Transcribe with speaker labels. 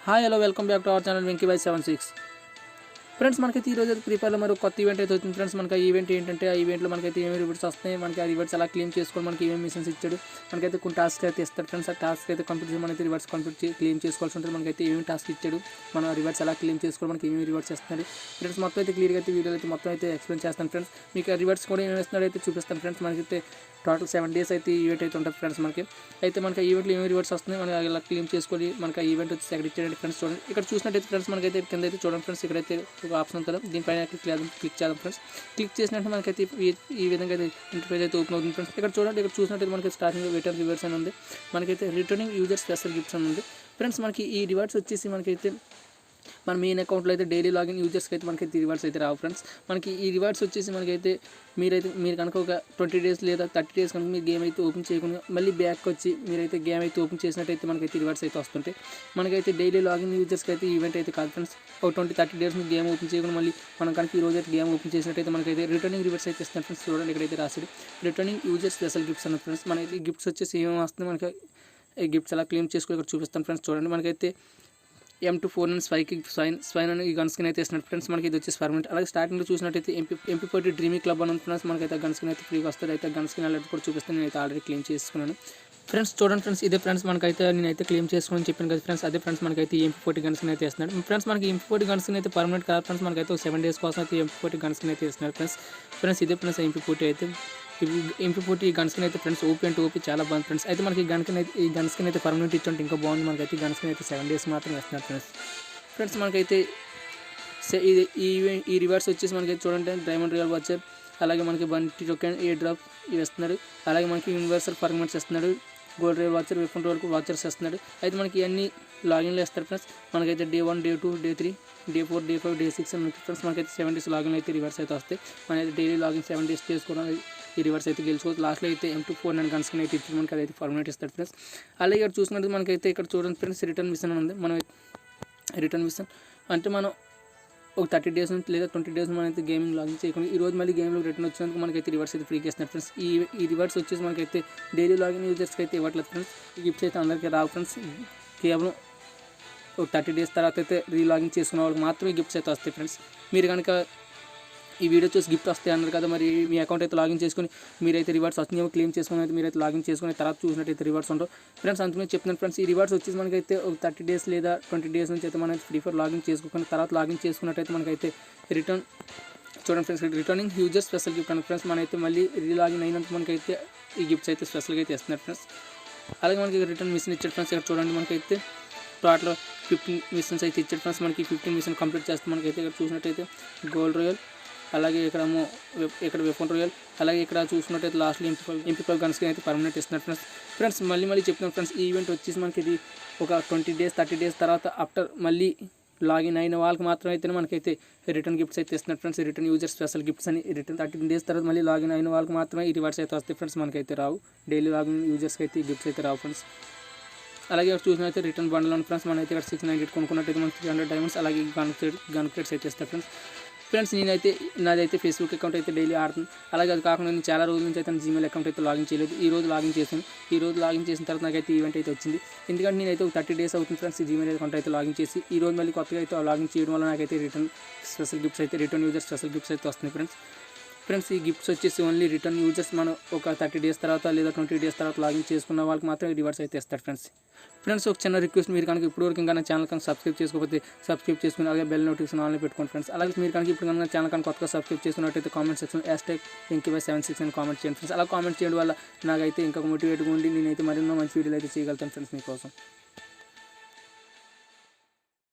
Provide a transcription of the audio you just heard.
Speaker 1: Hi hello welcome back to our channel Venky by 76 friends. మనకైతే ఈరోజు అయితే ప్రిపేర్లో మరి కొత్త ఈవెంట్ అయితే వచ్చింది ఫ్రెండ్స్. మనకి ఈవెంట్ ఏంటంటే ఆ ఈవెంట్లో మనకైతే ఏమేమి రివర్స్ వస్తాయి, మనకి ఆ రివర్స్ ఎలా క్లెయిమ్ చేసుకోవాలి, మనకి ఏమేమి మిషన్స్ ఇచ్చాడు, మనకైతే కొన్ని టాస్క్ అయితే ఇస్తాడు ఫ్రెండ్స్. ఆ టాస్క్ అయితే కంప్లీట్ చేసి మనకి రివర్స్ క్లెయిమ్ చేసుకోవాల్సి ఉంటుంది. మనకైతే ఏమేమి టాస్క్ ఇచ్చాడు, మన రివర్స్ ఎలా క్లెయిమ్ చేసుకోవాలి, మనకి ఏమేమి రివర్స్ ఇస్తున్నాడు ఫ్రెండ్స్. మొత్తం అయితే క్లియర్గా అయితే వీడియో అయితే మొత్తం అయితే ఎక్స్ప్లెయిన్ చేస్తాను ఫ్రెండ్స్. మీకు రివర్స్ కూడా ఏమేమి ఇస్తున్నాడు అయితే చూపిస్తాను ఫ్రెండ్స్. మనకైతే టోటల్ 7 days అయితే ఈవెంట్ అయితే ఉంటుంది ఫ్రెండ్స్. మనకి అయితే మనకి ఈవెంట్లో ఏమేమి రివర్స్ వస్తున్నాయి, మనం ఇలా క్లెయిమ్ చేసుకోవాలి. మనకి ఈవెంట్ వచ్చి ఎక్కడ ఇచ్చాడంటే ఫ్రెండ్స్ చూడండి, ఇక్కడ చూసినట్టయితే ఫ్రెండ్స్ మనకైతే కింద అయితే చూడండి ఫ్రెండ్స్, ఇక్కడైతే ఒక ఆప్షన్ ఉంటుంది. దీనిపైన క్లిక్ చేద్దాం ఫ్రెండ్స్. క్లిక్ చేసినట్టు మనకైతే ఈ విధంగా అయితే ఇంటర్ఫేస్ అయితే ఓపెన్ అవుతుంది ఫ్రెండ్స్. ఇక్కడ చూడండి, ఇక్కడ చూసినట్టయితే మనకి స్టార్టింగ్ రిటర్న్ రివర్స్ అని ఉంది, మనకైతే రిటర్నింగ్ యూజర్ స్పెషల్ గిఫ్ట్స్ అని ఉంది ఫ్రెండ్స్. మనకి ఈ రివార్డ్స్ వచ్చేసి మనకైతే మన మెయిన్ అకౌంట్లో అయితే డైలీ లాగిన్ యూజర్స్కి అయితే మనకైతే రివార్డ్స్ అయితే రావు ఫ్రెండ్స్. మనకి ఈ రివార్డ్స్ వచ్చేసి మనకైతే మీరు కనుక ఒక 20 days లేదా 30 days కనుక మీరు గేమ్ అయితే ఓపెన్ చేయకుండా మళ్ళీ బ్యాక్ వచ్చి మీరైతే గేమ్ అయితే ఓపెన్ చేసినట్టయితే మనకైతే రివార్డ్స్ అయితే వస్తుంటాయి. మనకైతే డైలీ లాగిన్ యూజర్స్కి అయితే ఈవెంట్ అయితే కాదు ఫ్రెండ్స్. ఒక 20-30 days మీరు గేమ్ ఓపెన్ చేయకుండా మళ్ళీ మనం కనుక ఈ రోజు అయితే గేమ్ ఓపెన్ చేసినట్టయితే మనకైతే రిటర్నింగ్ రివార్డ్స్ అయితే ఇస్తాను ఫ్రెండ్స్. చూడండి, ఇక్కడైతే రాశాడు రిటర్నింగ్ యూజర్ స్పెషల్ గిఫ్ట్స్ అన్న ఫ్రెండ్స్. మనకి గిఫ్ట్స్ వచ్చేసి ఏమేమి వస్తుంది, మనకి ఈ గిఫ్ట్స్ ఎలా క్లెయిమ్ చేసుకోవాలి ఇక్కడ చూపిస్తాను ఫ్రెండ్స్. చూడండి, మనకైతే M24 అండ్ స్వైన్ అని ఈ గన్ స్కిన్ అయితే ఇస్తున్నాడు ఫ్రెండ్స్. మనకి ఇది వచ్చేసి పర్మనెంట్. అలాగే స్టార్టింగ్లో చూసినట్టయితే MP40 డ్రీమీ క్లబ్ అని ఫ్రెండ్స్. మనకైతే గన్ స్కిన్ అయితే ఫ్రీగా వస్తుంది. అయితే గన్ స్కిన్ అలాంటి కూడా చూపిస్తాను. నేనైతే ఆల్రెడీ క్లెయిమ్ చేసుకున్నాను ఫ్రెండ్స్. చూడండి ఫ్రెండ్స్, ఇదే ఫ్రెండ్స్ మనకైతే నేనైతే క్లెయిమ్ చేసుకోమని చెప్పాను కదా ఫ్రెండ్స్. అదే ఫ్రెండ్స్ మనకైతే MP40 గన్ స్కిన్ అయితే ఇస్తున్నాడు ఫ్రెండ్స్. మనకి MP40 గన్ స్కిన్ అయితే పర్మనెంట్ కాదు ఫ్రెండ్స్. మనకైతే ఒక 7 days కోసం అయితే MP40 గన్ స్కిన్ అయితే ఇస్తున్నారు ఫ్రెండ్స్. ఇదే ఫ్రెండ్స్ MP40 అయితే MP40 గన్ స్కిన్ అయితే ఫ్రెండ్స్ ఓపీ అంటే ఓపీ చాలా బాగుంది ఫ్రెండ్స్. అయితే మనకి ఈ గన్ స్కిన్ అయితే పర్మనెంట్ ఇచ్చుంటే ఇంకా బాగుంది. మనకైతే గన్ స్కిన్ అయితే 7 days మాత్రమే ఇస్తున్నారు ఫ్రెండ్స్. మనకైతే ఈ రివార్డ్స్ వచ్చేసి మనకైతే చూడండి డైమండ్ రియల్ వాచర్, అలాగే మనకి బంటి టోకెన్ ఎయిర్ డ్రాప్ ఇవి ఇస్తున్నాడు. అలాగే మనకి యూనివర్సల్ పర్మనెంట్స్ ఇస్తున్నాడు, gold real voucher, weapon roll vouchers ఇస్తున్నాడు. అయితే మనకి ఇవన్నీ లాగిన్లో ఇస్తారు ఫ్రెండ్స్. మనకైతే Day 1 Day 2 Day 3 Day 4 Day 5 Day 6 అని ఫ్రెండ్స్. మనకైతే 7 days లాగిన్ అయితే రివర్స్ అయితే వస్తాయి. మనైతే డైలీ లాగిన్ 7 days చేసుకోవడం ఈ రివర్స్ అయితే గెలుచుకోవచ్చు. లాస్ట్లో అయితే M24 అండ్ గన్ స్కిన్ అయితే ఇచ్చి మనకి అదైతే పర్మనెంట్ ఇస్తాడు ఫ్రెండ్స్. అలాగే ఇక్కడ చూసినట్టు మనకైతే ఇక్కడ చూడండి ఫ్రెండ్స్ రిటర్న్ మిషన్ ఉంది. మనం రిటర్న్ మిషన్ అంటే మనం ఒక 30 days నుంచి లేదా 20 days మనం అయితే గేమింగ్ లాగిన్ చేయకుండా ఈరోజు మళ్ళీ గేమ్లో రిటర్న్ వచ్చినందుకు మనకైతే రివర్స్ అయితే ఫ్రీగా ఇస్తున్నారు ఫ్రెండ్స్. ఈ రివర్స్ వచ్చేసి మనకైతే డైలీ లాగిన్ యూజర్స్కి అయితే ఇవ్వట్లేదు ఫ్రెండ్స్. ఈ గిఫ్ట్స్ అయితే అందరికీ రావు ఫ్రెండ్స్. కేవలం ఒక 30 days తర్వాత అయితే రీలాగిన్ చేసుకున్న వాళ్ళకి మాత్రమే గిఫ్ట్స్ అయితే వస్తాయి ఫ్రెండ్స్. మీరు కనుక ఈ వీడియో చూసి గిఫ్ట్ వస్తాయి అన్నారు కదా, మరి మీ అకౌంట్ అయితే లాగిన్ చేసుకుని మీరైతే రివార్డ్స్ వస్తున్నాయో క్లెయిమ్ చేసుకుని అయితే మీరైతే లాగిన్ చేసుకుని తర్వాత చూసినట్టయితే రివార్డ్స్ ఉండవు ఫ్రెండ్స్. అందుకనే చెప్తున్నాను ఫ్రెండ్స్, ఈ రివార్డ్స్ వచ్చేసి మనకైతే ఒక 30 days లేదా 20 days నుంచి అయితే మనం ఫ్రీ ఫైర్ లాగిన్ చేసుకోకుండా తర్వాత లాగిన్ చేసుకున్నట్టయితే మనకైతే రిటర్న్ చూడండి friends, returning user special gift అని ఫ్రెండ్స్. మనైతే మళ్ళీ రీలాగిన్ అయినందుకు మనకైతే ఈ గిఫ్ట్స్ అయితే స్పెషల్గా అయితే ఇస్తున్నారు ఫ్రెండ్స్. అలాగే మనకి రిటర్న్ మిషన్ ఇచ్చాడు ఫ్రెండ్స్. ఇక్కడ చూడండి, మనకైతే టోటల్ 15 మిషన్స్ అయితే ఇచ్చాడు ఫ్రెండ్స్. మనకి 15 మిషన్ కంప్లీట్ చేస్తే మనకైతే ఇక్కడ చూసినట్టయితే గోల్డ్ రాయల్, అలాగే ఇక్కడ వెపన్ రాయల్, అలాగే ఇక్కడ చూసుకున్నట్టయితే లాస్ట్లో MP5 గన్ స్కిన్ అయితే పర్మనెంట్ ఇస్తున్నారు ఫ్రెండ్స్. మళ్ళీ చెప్తున్నాను ఫ్రెండ్స్, ఈ ఈవెంట్ వచ్చేసి మనకి ఇది ఒక 20 days 30 days తర్వాత ఆఫ్టర్ మళ్ళీ లాగిన్ అయిన వాళ్ళకి మాత్రం అయితే మనకైతే రిటర్న్ గిఫ్ట్స్ అయితే ఇస్తున్నారు friends. Return user special gifts అని 30 days తర్వాత మళ్ళీ లాగిన్ అయిన వాళ్ళకి మాత్రమే ఈ రివార్డ్స్ అయితే వస్తాయి ఫ్రెండ్స్. మనకైతే రావు, డైలీ లాగిన్ యూజర్స్కి అయితే ఈ గిఫ్ట్స్ అయితే రావు ఫ్రెండ్స్. అలాగే చూసినైతే రిటర్న్ బండల్ అని ఫ్రెండ్స్. మనైతే ఇక్కడ 698 కొనుక్కున్నట్టయితే మనకి 300 diamonds, అలాగే గన్ క్రేట్స్ అయితే ఇస్తారు ఫ్రెండ్స్. నాదైతే ఫేస్బుక్ అకౌంట్ అయితే డైలీ ఆడుతుంది. అలాగే అది కాకుండా నేను చాలా రోజుల నుంచి అయితే జీమెయిల్ అకౌంట్ అయితే లాగిన్ చేయలేదు. ఈ రోజు లాగిన్ చేసిన తర్వాత నాకైతే ఈవెంట్ అయితే వచ్చింది. ఎందుకంటే నేనైతే ఒక 30 days అవుతుంది ఫ్రెండ్స్ ఈ జీమెయిల్ అకౌంట్ అయితే లాగిన్ చేసి. ఈ రోజు మళ్ళీ కొత్తగా అయితే లాగిన్ చేయడం వల్ల నాకైతే రిటర్న్ యూజర్ స్పెషల్ గిఫ్ట్స్ అయితే వస్తున్నాయి ఫ్రెండ్స్. ఈ గిఫ్ట్స్ వచ్చేసి ఓన్లీ రిటర్న్ యూజర్స్ మనం ఒక 30 days తర్వాత లేదా 20 days తర్వాత లాగిన్ చేసుకున్న వాళ్ళకి మాత్రం రివార్డ్స్ అయితే ఇస్తారు ఫ్రెండ్స్. ఒక చిన్న రిక్వెస్ట్, మీరు కనుక ఇప్పటివరకు ఇంకా నా ఛానల్ కనుక సబ్స్క్రైబ్ చేసుకోకపోతే సబ్స్క్రైబ్ చేసుకుని అలాగే బెల్ నోటిఫికేషన్ ఆన్లో పెట్టుకోండి ఫ్రెండ్స్. అలాగే మీరు కనుక ఇప్పుడు కనుక ఛానల్ కనుక కొత్తగా సబ్స్క్రైబ్ చేసుకున్నట్టయితే కామెంట్ సెక్షన్ #వెంకీ76 అని కామెంట్ చేయండి ఫ్రెండ్స్. అలా కామెంట్ చేయడం వల్ల నాకైతే ఇంకా మోటివేట్గా ఉండి నేనైతే మరిన్నో మంచి వీడియోలు అయితే చేయగలుగుతాను ఫ్రెండ్స్ మీకోసం.